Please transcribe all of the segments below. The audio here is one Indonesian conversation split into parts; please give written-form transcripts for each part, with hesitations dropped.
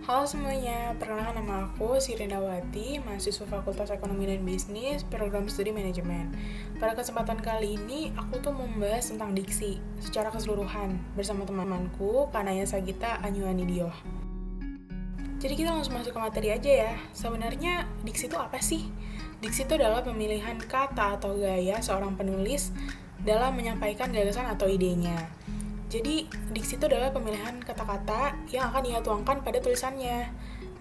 Halo semuanya, perkenalkan nama aku Sirindawati, mahasiswa Fakultas Ekonomi dan Bisnis, program studi manajemen. Pada kesempatan kali ini, aku tuh membahas tentang diksi secara keseluruhan bersama teman-temanku, Kanaya Sagita Anyuani Dioh. Jadi kita langsung masuk ke materi aja ya. Sebenarnya diksi itu apa sih? Diksi itu adalah pemilihan kata atau gaya seorang penulis dalam menyampaikan gagasan atau idenya. Jadi, diksi itu adalah pemilihan kata-kata yang akan ia tuangkan pada tulisannya.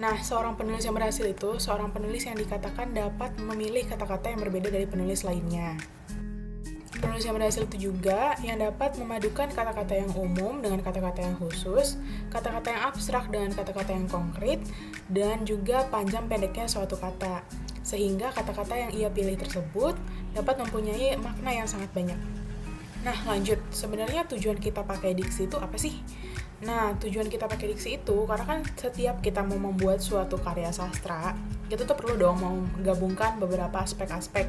Nah, seorang penulis yang berhasil itu seorang penulis yang dikatakan dapat memilih kata-kata yang berbeda dari penulis lainnya. Penulis yang berhasil itu juga yang dapat memadukan kata-kata yang umum dengan kata-kata yang khusus, kata-kata yang abstrak dengan kata-kata yang konkret, dan juga panjang pendeknya suatu kata. Sehingga kata-kata yang ia pilih tersebut dapat mempunyai makna yang sangat banyak. Nah, lanjut. Sebenarnya tujuan kita pakai diksi itu apa sih? Nah, tujuan kita pakai diksi itu karena kan setiap kita mau membuat suatu karya sastra, kita tuh perlu dong mau gabungkan beberapa aspek-aspek.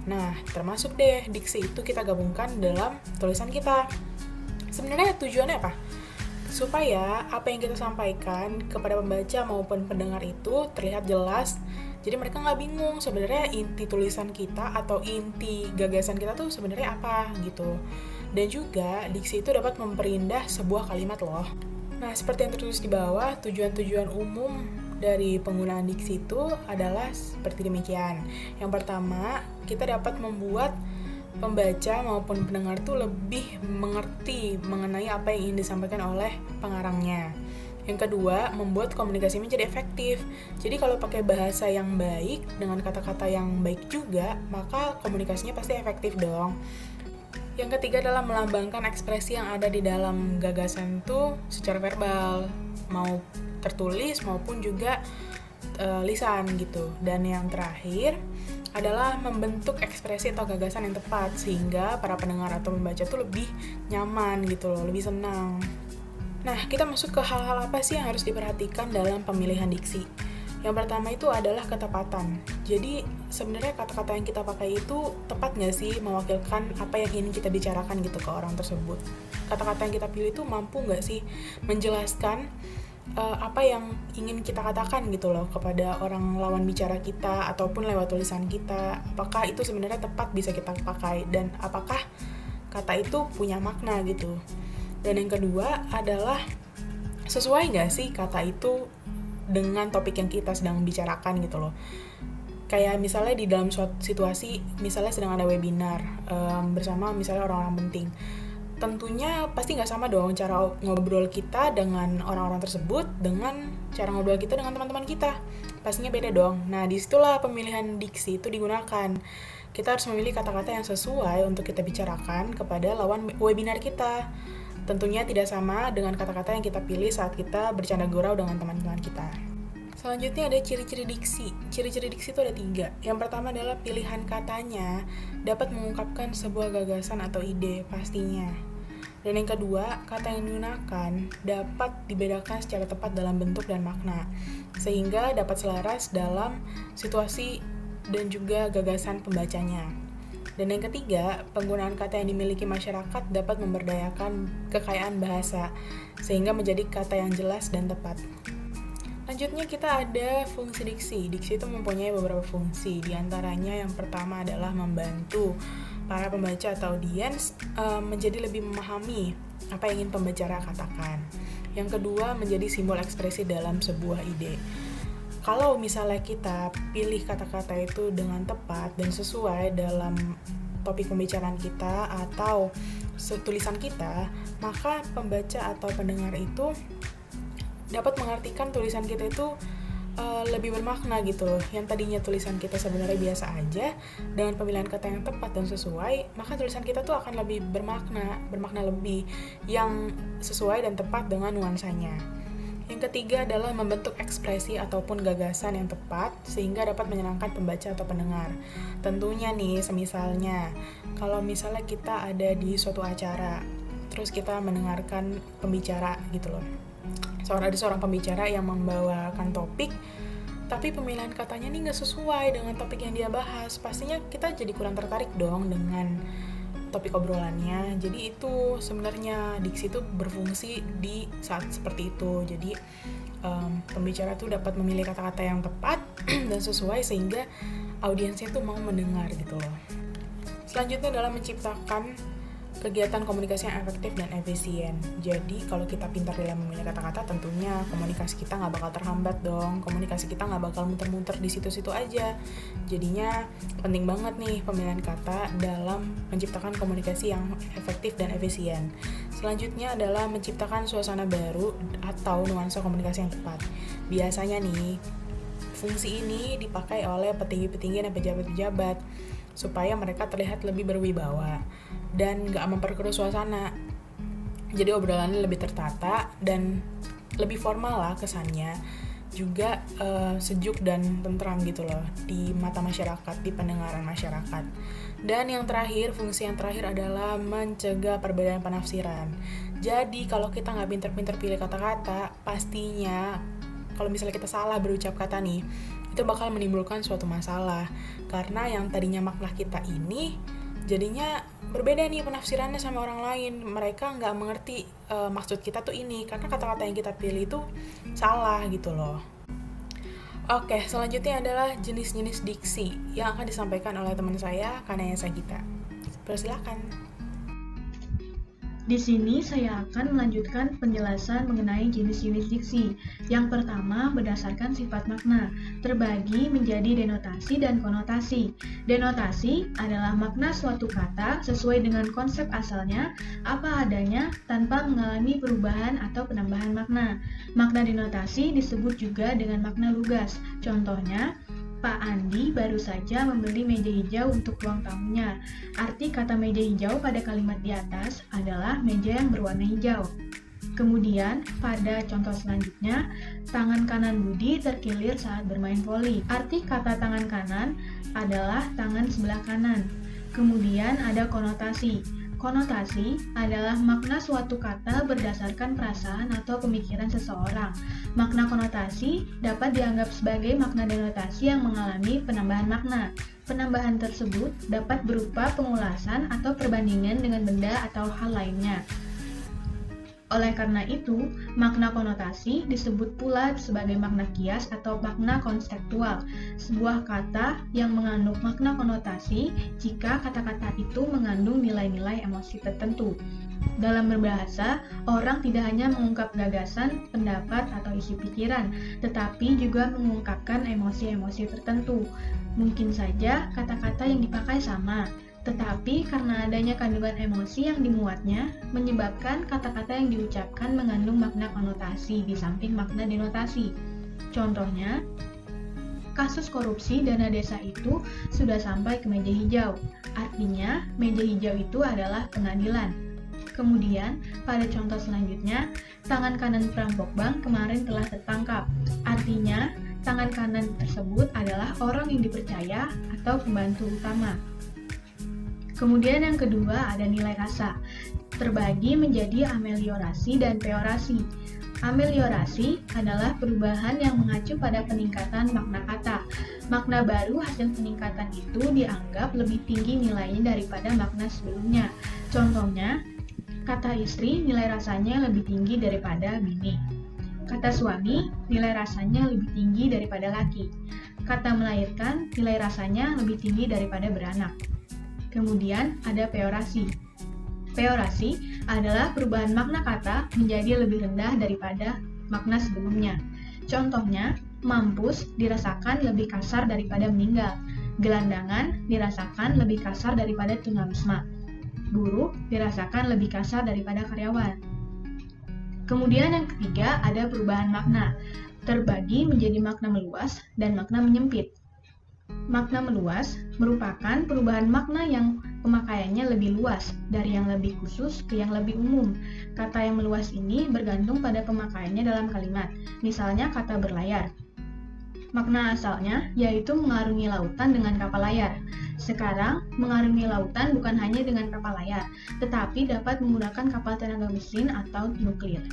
Nah, termasuk deh diksi itu kita gabungkan dalam tulisan kita. Sebenarnya tujuannya apa? Supaya apa yang kita sampaikan kepada pembaca maupun pendengar itu terlihat jelas. Jadi mereka nggak bingung sebenarnya inti tulisan kita atau inti gagasan kita tuh sebenarnya apa gitu. Dan juga diksi itu dapat memperindah sebuah kalimat loh. Nah, seperti yang tertulis di bawah, tujuan-tujuan umum dari penggunaan diksi itu adalah seperti demikian. Yang pertama, kita dapat membuat pembaca maupun pendengar tuh lebih mengerti mengenai apa yang ingin disampaikan oleh pengarangnya. Yang kedua, membuat komunikasi menjadi efektif. Jadi kalau pakai bahasa yang baik dengan kata-kata yang baik juga, maka komunikasinya pasti efektif dong. Yang ketiga adalah melambangkan ekspresi yang ada di dalam gagasan itu secara verbal, mau tertulis maupun juga lisan gitu. Dan yang terakhir adalah membentuk ekspresi atau gagasan yang tepat sehingga para pendengar atau pembaca tuh lebih nyaman gitu loh, lebih senang. Nah, kita masuk ke hal-hal apa sih yang harus diperhatikan dalam pemilihan diksi. Yang pertama itu adalah ketepatan. Jadi, sebenarnya kata-kata yang kita pakai itu tepat nggak sih mewakilkan apa yang ingin kita bicarakan gitu ke orang tersebut. Kata-kata yang kita pilih itu mampu nggak sih menjelaskan apa yang ingin kita katakan gitu loh kepada orang lawan bicara kita ataupun lewat tulisan kita. Apakah itu sebenarnya tepat bisa kita pakai dan apakah kata itu punya makna gitu. Dan yang kedua adalah sesuai nggak sih kata itu dengan topik yang kita sedang bicarakan gitu loh. Kayak misalnya di dalam suatu situasi, misalnya sedang ada webinar bersama misalnya orang-orang penting. Tentunya pasti nggak sama dong cara ngobrol kita dengan orang-orang tersebut dengan cara ngobrol kita dengan teman-teman kita. Pastinya beda dong. Nah, disitulah pemilihan diksi itu digunakan. Kita harus memilih kata-kata yang sesuai untuk kita bicarakan kepada lawan webinar kita. Tentunya tidak sama dengan kata-kata yang kita pilih saat kita bercanda gurau dengan teman-teman kita. Selanjutnya ada ciri-ciri diksi. Ciri-ciri diksi itu ada 3. Yang pertama adalah pilihan katanya dapat mengungkapkan sebuah gagasan atau ide pastinya. Dan yang kedua, kata yang digunakan dapat dibedakan secara tepat dalam bentuk dan makna, sehingga dapat selaras dalam situasi dan juga gagasan pembacanya. Dan yang ketiga, penggunaan kata yang dimiliki masyarakat dapat memberdayakan kekayaan bahasa, sehingga menjadi kata yang jelas dan tepat. Lanjutnya kita ada fungsi diksi. Diksi itu mempunyai beberapa fungsi. Di antaranya yang pertama adalah membantu para pembaca atau audiens menjadi lebih memahami apa yang ingin pembicara katakan. Yang kedua, menjadi simbol ekspresi dalam sebuah ide. Kalau misalnya kita pilih kata-kata itu dengan tepat dan sesuai dalam topik pembicaraan kita atau tulisan kita, maka pembaca atau pendengar itu dapat mengartikan tulisan kita itu lebih bermakna gitu loh. Yang tadinya tulisan kita sebenarnya biasa aja, dengan pemilihan kata yang tepat dan sesuai, maka tulisan kita tuh akan lebih bermakna lebih yang sesuai dan tepat dengan nuansanya. Yang ketiga adalah membentuk ekspresi ataupun gagasan yang tepat sehingga dapat menyenangkan pembaca atau pendengar. Tentunya nih, semisalnya kalau misalnya kita ada di suatu acara, terus kita mendengarkan pembicara gitu loh. Ada seorang pembicara yang membawakan topik, tapi pemilihan katanya nih nggak sesuai dengan topik yang dia bahas. Pastinya kita jadi kurang tertarik dong dengan topik obrolannya. Jadi itu sebenarnya diksi itu berfungsi di saat seperti itu. Jadi pembicara tuh dapat memilih kata-kata yang tepat dan sesuai sehingga audiensnya tuh mau mendengar gitu loh. Selanjutnya adalah menciptakan kegiatan komunikasi yang efektif dan efisien. Jadi kalau kita pintar dalam memilih kata-kata, tentunya komunikasi kita nggak bakal terhambat dong. Komunikasi kita nggak bakal muter-muter di situ-situ aja. Jadinya penting banget nih pemilihan kata dalam menciptakan komunikasi yang efektif dan efisien. Selanjutnya adalah menciptakan suasana baru atau nuansa komunikasi yang tepat. Biasanya nih, fungsi ini dipakai oleh petinggi-petinggi dan pejabat-pejabat supaya mereka terlihat lebih berwibawa dan gak memperkeruh suasana. Jadi obrolannya lebih tertata dan lebih formal lah kesannya. Juga sejuk dan tentram gitu loh di mata masyarakat, di pendengaran masyarakat. Dan yang terakhir, fungsi yang terakhir adalah mencegah perbedaan penafsiran. Jadi kalau kita gak pinter-pinter pilih kata-kata, pastinya kalau misalnya kita salah berucap kata nih, itu bakal menimbulkan suatu masalah. Karena yang tadinya makna kita ini jadinya berbeda nih penafsirannya sama orang lain. Mereka nggak mengerti maksud kita tuh ini, karena kata-kata yang kita pilih itu salah gitu loh. Oke, selanjutnya adalah jenis-jenis diksi yang akan disampaikan oleh teman saya, Kanaya Sagita. Persilakan. Di sini saya akan melanjutkan penjelasan mengenai jenis-jenis diksi. Yang pertama, berdasarkan sifat makna, terbagi menjadi denotasi dan konotasi. Denotasi adalah makna suatu kata sesuai dengan konsep asalnya, apa adanya, tanpa mengalami perubahan atau penambahan makna. Makna denotasi disebut juga dengan makna lugas. Contohnya, Pak Andi baru saja membeli meja hijau untuk ruang tamunya. Arti kata meja hijau pada kalimat di atas adalah meja yang berwarna hijau. Kemudian, pada contoh selanjutnya, tangan kanan Budi terkilir saat bermain voli. Arti kata tangan kanan adalah tangan sebelah kanan. Kemudian ada konotasi. Konotasi adalah makna suatu kata berdasarkan perasaan atau pemikiran seseorang. Makna konotasi dapat dianggap sebagai makna denotasi yang mengalami penambahan makna. Penambahan tersebut dapat berupa pengulasan atau perbandingan dengan benda atau hal lainnya. Oleh karena itu, makna konotasi disebut pula sebagai makna kias atau makna konseptual, sebuah kata yang mengandung makna konotasi jika kata-kata itu mengandung nilai-nilai emosi tertentu. Dalam berbahasa, orang tidak hanya mengungkap gagasan, pendapat, atau isi pikiran, tetapi juga mengungkapkan emosi-emosi tertentu. Mungkin saja kata-kata yang dipakai sama, tetapi karena adanya kandungan emosi yang dimuatnya, menyebabkan kata-kata yang diucapkan mengandung makna konotasi di samping makna denotasi. Contohnya, kasus korupsi dana desa itu sudah sampai ke meja hijau. Artinya, meja hijau itu adalah pengadilan. Kemudian, pada contoh selanjutnya, tangan kanan perampok bank kemarin telah tertangkap. Artinya, tangan kanan tersebut adalah orang yang dipercaya atau pembantu utama. Kemudian yang kedua ada nilai rasa, terbagi menjadi ameliorasi dan peorasi. Ameliorasi adalah perubahan yang mengacu pada peningkatan makna kata. Makna baru hasil peningkatan itu dianggap lebih tinggi nilainya daripada makna sebelumnya. Contohnya, kata istri nilai rasanya lebih tinggi daripada bini. Kata suami nilai rasanya lebih tinggi daripada laki. Kata melahirkan nilai rasanya lebih tinggi daripada beranak. Kemudian ada peorasi. Peorasi adalah perubahan makna kata menjadi lebih rendah daripada makna sebelumnya. Contohnya, mampus dirasakan lebih kasar daripada meninggal. Gelandangan dirasakan lebih kasar daripada tunawisma. Buruh dirasakan lebih kasar daripada karyawan. Kemudian yang ketiga ada perubahan makna, terbagi menjadi makna meluas dan makna menyempit. Makna meluas merupakan perubahan makna yang pemakaiannya lebih luas, dari yang lebih khusus ke yang lebih umum. Kata yang meluas ini bergantung pada pemakaiannya dalam kalimat, misalnya kata berlayar. Makna asalnya yaitu mengarungi lautan dengan kapal layar. Sekarang, mengarungi lautan bukan hanya dengan kapal layar, tetapi dapat menggunakan kapal tenaga mesin atau nuklir.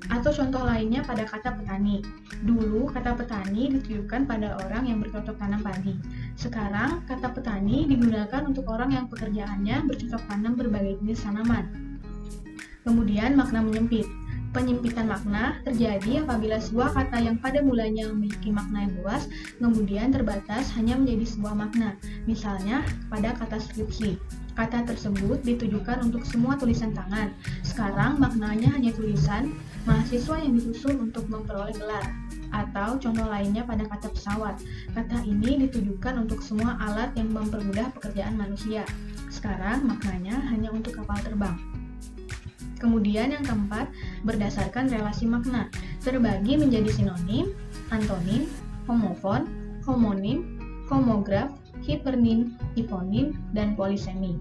Atau contoh lainnya pada kata petani. Dulu kata petani ditujukan pada orang yang bercocok tanam padi. Sekarang kata petani digunakan untuk orang yang pekerjaannya bercocok tanam berbagai jenis tanaman. Kemudian makna menyempit. Penyempitan makna terjadi apabila sebuah kata yang pada mulanya memiliki makna yang luas, kemudian terbatas hanya menjadi sebuah makna. Misalnya, pada kata skripsi. Kata tersebut ditujukan untuk semua tulisan tangan. Sekarang maknanya hanya tulisan, mahasiswa yang disusun untuk memperoleh gelar. Atau contoh lainnya pada kata pesawat. Kata ini ditujukan untuk semua alat yang mempermudah pekerjaan manusia. Sekarang maknanya hanya untuk kapal terbang. Kemudian yang keempat, berdasarkan relasi makna, terbagi menjadi sinonim, antonim, homofon, homonim, homograf, hipernim, hiponim, dan polisemi.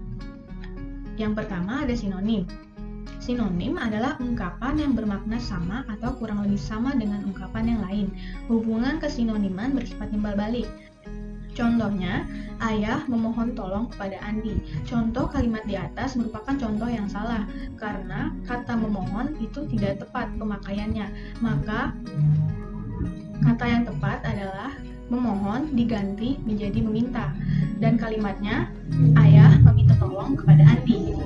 Yang pertama ada sinonim. Sinonim adalah ungkapan yang bermakna sama atau kurang lebih sama dengan ungkapan yang lain. Hubungan kesinoniman bersifat timbal balik. Contohnya, ayah memohon tolong kepada Andi. Contoh kalimat di atas merupakan contoh yang salah, karena kata memohon itu tidak tepat pemakaiannya. Maka, kata yang tepat adalah memohon diganti menjadi meminta. Dan kalimatnya, ayah meminta tolong kepada Andi.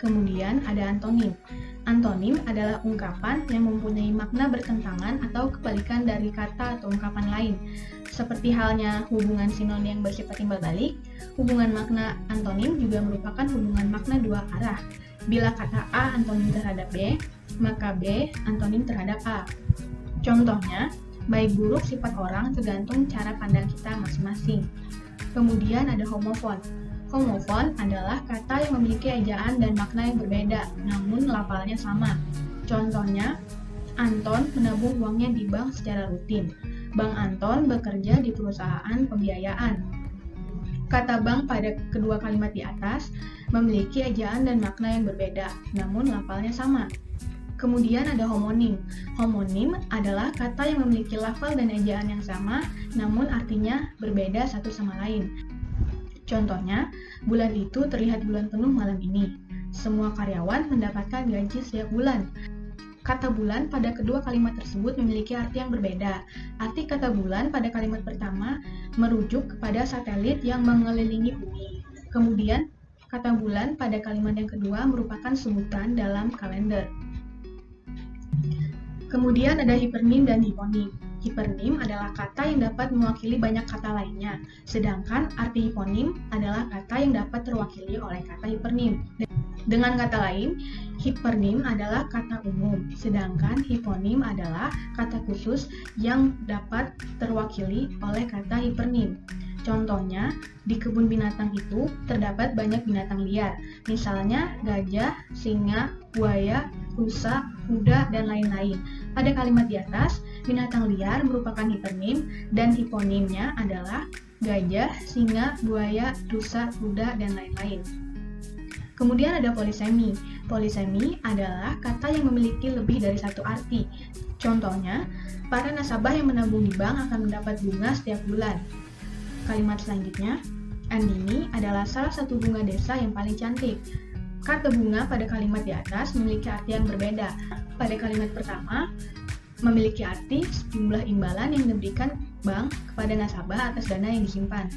Kemudian ada antonim. Antonim adalah ungkapan yang mempunyai makna bertentangan atau kebalikan dari kata atau ungkapan lain. Seperti halnya hubungan sinonim yang bersifat timbal balik, hubungan makna antonim juga merupakan hubungan makna dua arah. Bila kata A antonim terhadap B, maka B antonim terhadap A. Contohnya, baik buruk sifat orang tergantung cara pandang kita masing-masing. Kemudian ada homofon. Homofon adalah kata yang memiliki ejaan dan makna yang berbeda, namun lafalnya sama. Contohnya, Anton menabung uangnya di bank secara rutin. Bang Anton bekerja di perusahaan pembiayaan. Kata bank pada kedua kalimat di atas memiliki ejaan dan makna yang berbeda, namun lafalnya sama. Kemudian ada homonim. Homonim adalah kata yang memiliki lafal dan ejaan yang sama, namun artinya berbeda satu sama lain. Contohnya, bulan itu terlihat bulan penuh malam ini. Semua karyawan mendapatkan gaji setiap bulan. Kata bulan pada kedua kalimat tersebut memiliki arti yang berbeda. Arti kata bulan pada kalimat pertama merujuk kepada satelit yang mengelilingi bumi. Kemudian, kata bulan pada kalimat yang kedua merupakan sebutan dalam kalender. Kemudian ada hipernim dan hiponim. Hipernim adalah kata yang dapat mewakili banyak kata lainnya, sedangkan arti hiponim adalah kata yang dapat terwakili oleh kata hipernim. Dengan kata lain, hipernim adalah kata umum, sedangkan hiponim adalah kata khusus yang dapat terwakili oleh kata hipernim. Contohnya, di kebun binatang itu terdapat banyak binatang liar, misalnya gajah, singa, buaya, rusa, kuda, dan lain-lain. Pada kalimat di atas, binatang liar merupakan hipernim dan hiponimnya adalah gajah, singa, buaya, rusa, kuda, dan lain-lain. Kemudian ada polisemi. Polisemi adalah kata yang memiliki lebih dari satu arti. Contohnya, para nasabah yang menabung di bank akan mendapat bunga setiap bulan. Kalimat selanjutnya, Andini adalah salah satu bunga desa yang paling cantik. Kata bunga pada kalimat di atas memiliki arti yang berbeda. Pada kalimat pertama, memiliki arti sejumlah imbalan yang diberikan bank kepada nasabah atas dana yang disimpan.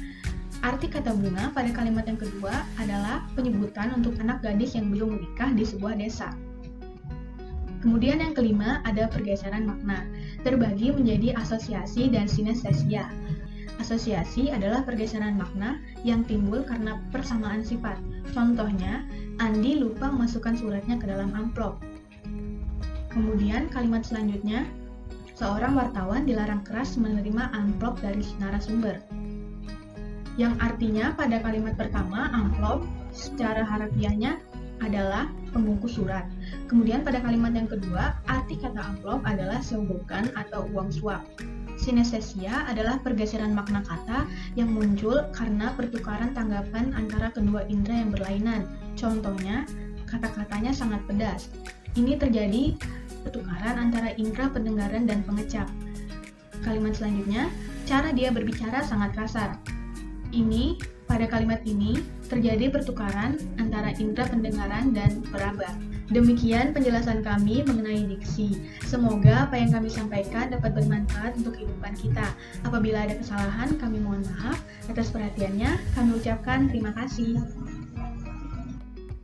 Arti kata bunga pada kalimat yang kedua adalah penyebutan untuk anak gadis yang belum menikah di sebuah desa. Kemudian yang kelima ada pergeseran makna, terbagi menjadi asosiasi dan sinestesia. Asosiasi adalah pergeseran makna yang timbul karena persamaan sifat. Contohnya, Andi lupa memasukkan suratnya ke dalam amplop. Kemudian kalimat selanjutnya, seorang wartawan dilarang keras menerima amplop dari narasumber. Yang artinya pada kalimat pertama, amplop secara harafiahnya adalah pembungkus surat. Kemudian pada kalimat yang kedua, arti kata amplop adalah seubokan atau uang suap. Sinestesia adalah pergeseran makna kata yang muncul karena pertukaran tanggapan antara kedua indera yang berlainan. Contohnya, kata-katanya sangat pedas. Ini terjadi pertukaran antara indera pendengaran dan pengecap. Kalimat selanjutnya, cara dia berbicara sangat kasar. Pada kalimat ini terjadi pertukaran antara indera pendengaran dan peraba. Demikian penjelasan kami mengenai diksi. Semoga apa yang kami sampaikan dapat bermanfaat untuk kehidupan kita. Apabila ada kesalahan, kami mohon maaf. Atas perhatiannya, kami ucapkan terima kasih.